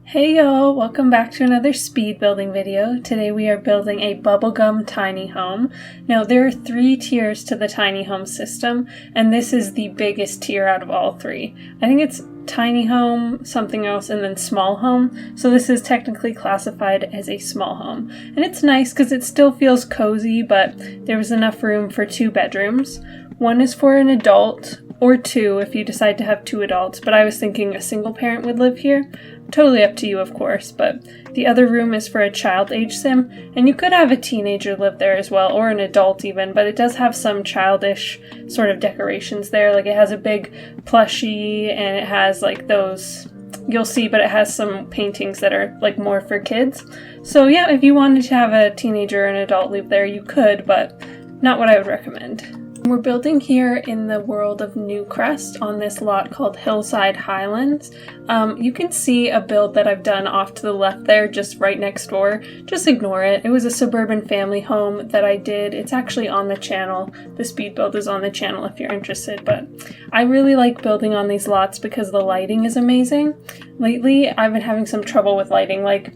Hey y'all, welcome back to another speed building video. Today we are building a bubblegum tiny home. Now there are 3 tiers to the tiny home system, and this is the biggest tier out of all 3. I think it's tiny home, something else, and then small home. So this is technically classified as a small home. And it's nice because it still feels cozy, but there was enough room for 2 bedrooms. One is for an adult, or 2 if you decide to have 2 adults, but I was thinking a single parent would live here. Totally up to you, of course, but the other room is for a child age sim, and you could have a teenager live there as well, or an adult even, but it does have some childish sort of decorations there. Like it has a big plushie, and it has like those, you'll see, but it has some paintings that are like more for kids. So yeah, if you wanted to have a teenager or an adult live there, you could, but not what I would recommend. We're building here in the world of Newcrest on this lot called Hillside Highlands. You can see a build that I've done off to the left there, just right next door. Just ignore it. It was a suburban family home that I did. It's actually on the channel. The speed build is on the channel if you're interested, but I really like building on these lots because the lighting is amazing. Lately, I've been having some trouble with lighting, like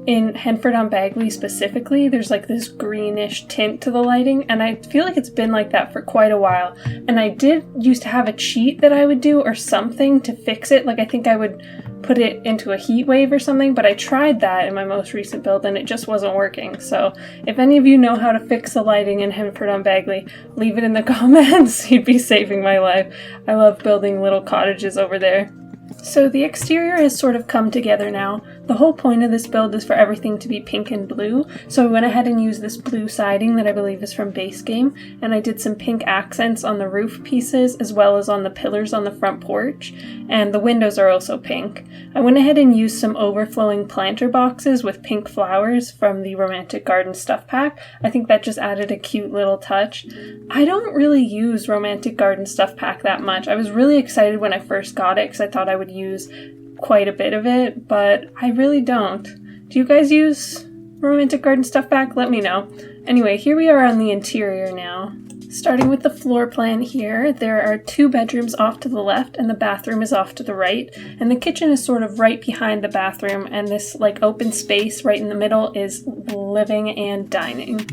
in Henford-on-Bagley specifically, there's like this greenish tint to the lighting, and I feel like it's been like that for quite a while. And I did used to have a cheat that I would do or something to fix it. Like I think I would put it into a heat wave or something, but I tried that in my most recent build and it just wasn't working. So if any of you know how to fix the lighting in Henford-on-Bagley, leave it in the comments. You'd be saving my life. I love building little cottages over there. So the exterior has sort of come together now. The whole point of this build is for everything to be pink and blue, so I went ahead and used this blue siding that I believe is from base game, and I did some pink accents on the roof pieces as well as on the pillars on the front porch, and the windows are also pink. I went ahead and used some overflowing planter boxes with pink flowers from the Romantic Garden stuff pack. I think that just added a cute little touch. I don't really use Romantic Garden stuff pack that much. I was really excited when I first got it because I thought I would use quite a bit of it, but I really don't. Do you guys use Romantic Garden stuff pack? Let me know. Anyway, here we are on the interior now. Starting with the floor plan here, there are 2 bedrooms off to the left and the bathroom is off to the right, and the kitchen is sort of right behind the bathroom, and this like open space right in the middle is living and dining.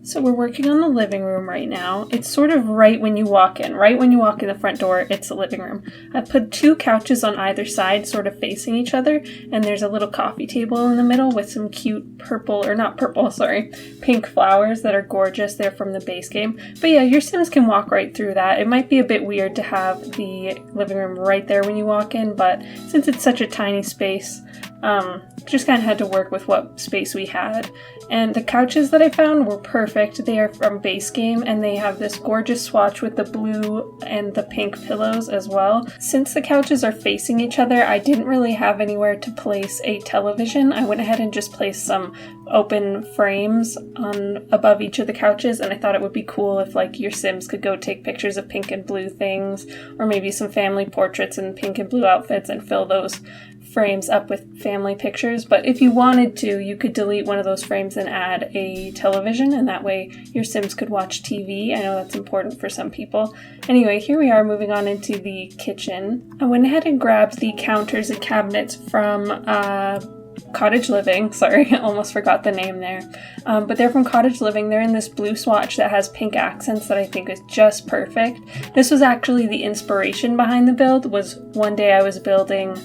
So we're working on the living room right now. It's sort of right when you walk in. Right when you walk in the front door, it's the living room. I put 2 couches on either side, sort of facing each other, and there's a little coffee table in the middle with some cute pink flowers that are gorgeous. They're from the base game. But yeah, your Sims can walk right through that. It might be a bit weird to have the living room right there when you walk in, but since it's such a tiny space, just kind of had to work with what space we had. And the couches that I found were perfect. They are from base game and they have this gorgeous swatch with the blue and the pink pillows as well. Since the couches are facing each other, I didn't really have anywhere to place a television. I went ahead and just placed some open frames on above each of the couches, and I thought it would be cool if like your Sims could go take pictures of pink and blue things, or maybe some family portraits in pink and blue outfits and fill those frames up with family pictures. But if you wanted to, you could delete one of those frames and add a television, and that way your Sims could watch TV. I know that's important for some people. Anyway, here we are moving on into the kitchen. I went ahead and grabbed the counters and cabinets from Cottage Living. Sorry, I almost forgot the name there. But they're from Cottage Living. They're in this blue swatch that has pink accents that I think is just perfect. This was actually the inspiration behind the build. Was one day I was building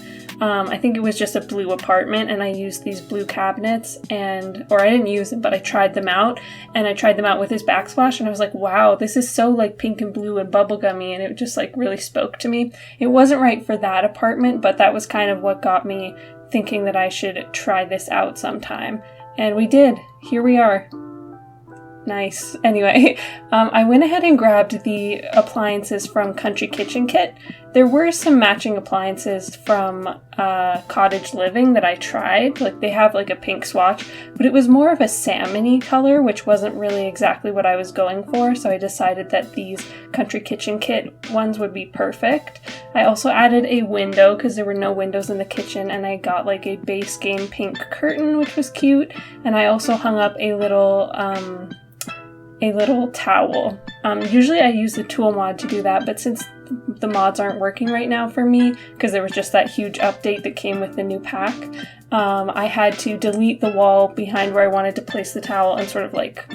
I think it was just a blue apartment, and I used these blue cabinets, or I didn't use them, but I tried them out, and I tried them out with this backsplash, and I was like, wow, this is so like pink and blue and bubblegummy, and it just like really spoke to me. It wasn't right for that apartment, but that was kind of what got me thinking that I should try this out sometime. And we did. Here we are. Nice. Anyway, I went ahead and grabbed the appliances from Country Kitchen Kit. There were some matching appliances from Cottage Living that I tried. Like they have like a pink swatch, but it was more of a salmon-y color, which wasn't really exactly what I was going for. So I decided that these Country Kitchen Kit ones would be perfect. I also added a window because there were no windows in the kitchen, and I got like a base game pink curtain, which was cute. And I also hung up a little a little towel. Usually I use the tool mod to do that, but since the mods aren't working right now for me, because there was just that huge update that came with the new pack, I had to delete the wall behind where I wanted to place the towel and sort of like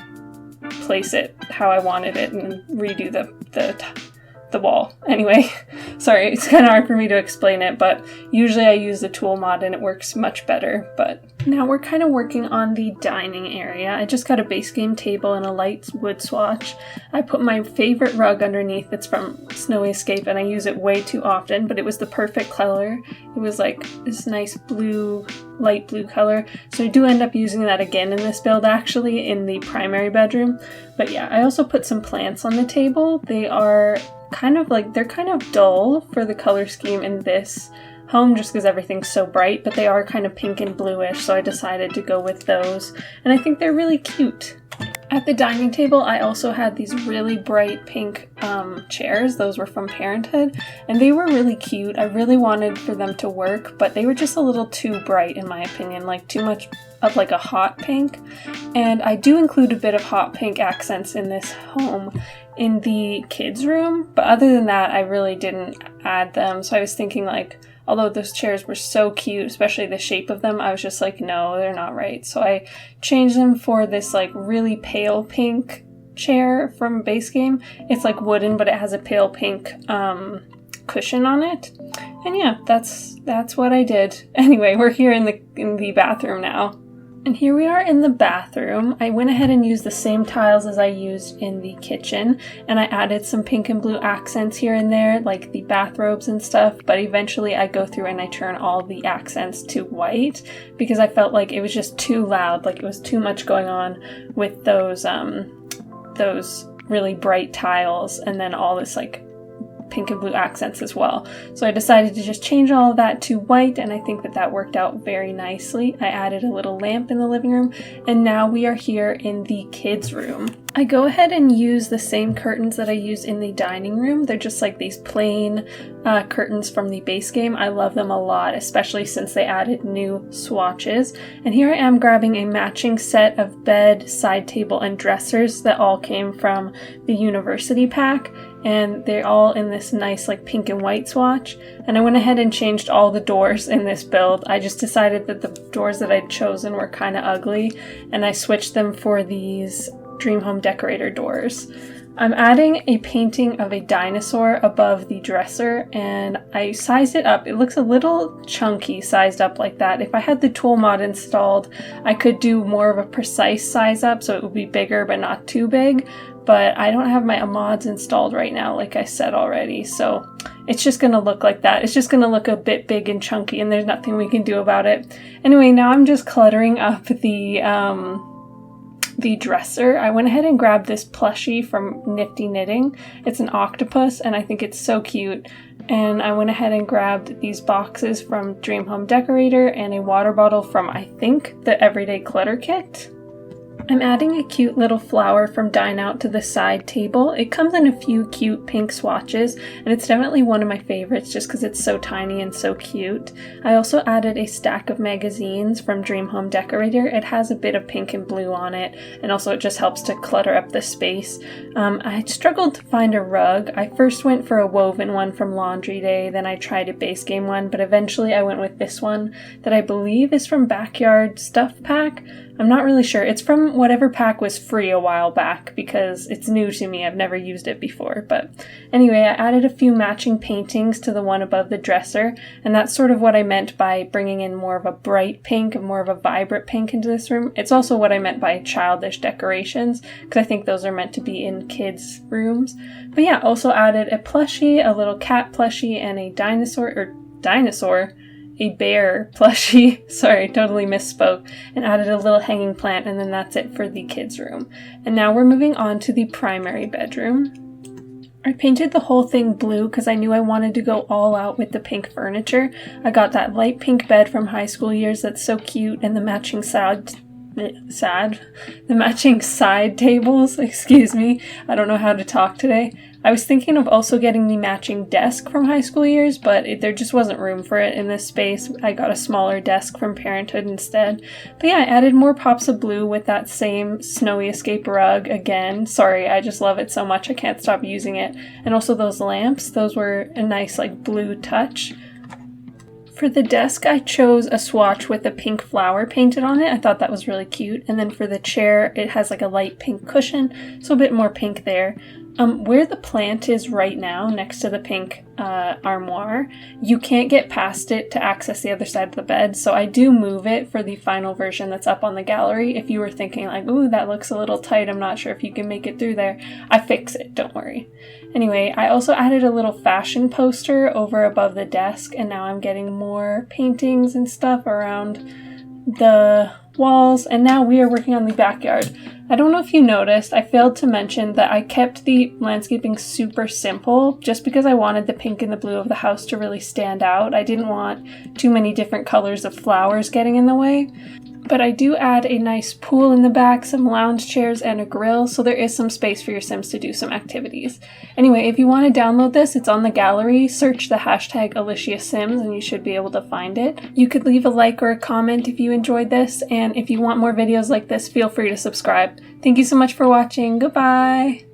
place it how I wanted it and redo the wall. Anyway, sorry, it's kind of hard for me to explain it, but usually I use the tool mod and it works much better. But now we're kind of working on the dining area. I just got a base game table and a light wood swatch. I put my favorite rug underneath. It's from Snowy Escape and I use it way too often, but it was the perfect color. It was like this nice blue, light blue color. So I do end up using that again in this build, actually, in the primary bedroom. But yeah, I also put some plants on the table. They're kind of dull for the color scheme in this home just because everything's so bright, but they are kind of pink and bluish, so I decided to go with those, and I think they're really cute. At the dining table, I also had these really bright pink chairs. Those were from Parenthood, and they were really cute. I really wanted for them to work, but they were just a little too bright in my opinion, like too much of like a hot pink. And I do include a bit of hot pink accents in this home in the kids' room, but other than that, I really didn't add them. So I was thinking, like, although those chairs were so cute, especially the shape of them, I was just like, no, they're not right. So I changed them for this like really pale pink chair from base game. It's like wooden, but it has a pale pink cushion on it. And yeah, that's what I did. Anyway, we're here in the bathroom now. And here we are in the bathroom. I went ahead and used the same tiles as I used in the kitchen, and I added some pink and blue accents here and there, like the bathrobes and stuff, but eventually I go through and I turn all the accents to white because I felt like it was just too loud, like it was too much going on with those really bright tiles and then all this like pink and blue accents as well. So I decided to just change all of that to white, and I think that worked out very nicely. I added a little lamp in the living room, and now we are here in the kids' room. I go ahead and use the same curtains that I used in the dining room. They're just like these plain curtains from the base game. I love them a lot, especially since they added new swatches. And here I am grabbing a matching set of bed, side table, and dressers that all came from the university pack. And they're all in this nice like pink and white swatch. And I went ahead and changed all the doors in this build. I just decided that the doors that I'd chosen were kind of ugly, and I switched them for these Dream Home Decorator doors. I'm adding a painting of a dinosaur above the dresser, and I sized it up. It looks a little chunky sized up like that. If I had the tool mod installed, I could do more of a precise size up so it would be bigger but not too big. But I don't have my mods installed right now, like I said already, so it's just going to look like that. It's just going to look a bit big and chunky, and there's nothing we can do about it. Anyway, now I'm just cluttering up the dresser. I went ahead and grabbed this plushie from Nifty Knitting. It's an octopus, and I think it's so cute. And I went ahead and grabbed these boxes from Dream Home Decorator and a water bottle from, I think, the Everyday Clutter Kit. I'm adding a cute little flower from Dine Out to the side table. It comes in a few cute pink swatches, and it's definitely one of my favorites just because it's so tiny and so cute. I also added a stack of magazines from Dream Home Decorator. It has a bit of pink and blue on it, and also it just helps to clutter up the space. I struggled to find a rug. I first went for a woven one from Laundry Day, then I tried a base game one, but eventually I went with this one that I believe is from Backyard Stuff Pack. I'm not really sure. It's from whatever pack was free a while back because it's new to me. I've never used it before. But anyway, I added a few matching paintings to the one above the dresser, and that's sort of what I meant by bringing in more of a bright pink and more of a vibrant pink into this room. It's also what I meant by childish decorations because I think those are meant to be in kids' rooms. But yeah, also added a plushie, a little cat plushie, and a a bear plushie, sorry, totally misspoke, and added a little hanging plant, and then that's it for the kids' room. And now we're moving on to the primary bedroom. I painted the whole thing blue because I knew I wanted to go all out with the pink furniture. I got that light pink bed from high school years that's so cute, and the matching side sad. The matching side tables, excuse me. I don't know how to talk today. I was thinking of also getting the matching desk from high school years, but there just wasn't room for it in this space. I got a smaller desk from Parenthood instead. But yeah, I added more pops of blue with that same Snowy Escape rug again. Sorry, I just love it so much I can't stop using it. And also those lamps, those were a nice like blue touch. For the desk, I chose a swatch with a pink flower painted on it. I thought that was really cute. And then for the chair, it has like a light pink cushion, so a bit more pink there. Where the plant is right now, next to the pink armoire, you can't get past it to access the other side of the bed, so I do move it for the final version that's up on the gallery. If you were thinking like, ooh, that looks a little tight, I'm not sure if you can make it through there, I fix it, don't worry. Anyway, I also added a little fashion poster over above the desk, and now I'm getting more paintings and stuff around the walls, and now we are working on the backyard. I don't know if you noticed, I failed to mention that I kept the landscaping super simple just because I wanted the pink and the blue of the house to really stand out. I didn't want too many different colors of flowers getting in the way. But I do add a nice pool in the back, some lounge chairs, and a grill, so there is some space for your Sims to do some activities. Anyway, if you want to download this, it's on the gallery. Search the hashtag AliciaSims and you should be able to find it. You could leave a like or a comment if you enjoyed this, and if you want more videos like this, feel free to subscribe. Thank you so much for watching. Goodbye!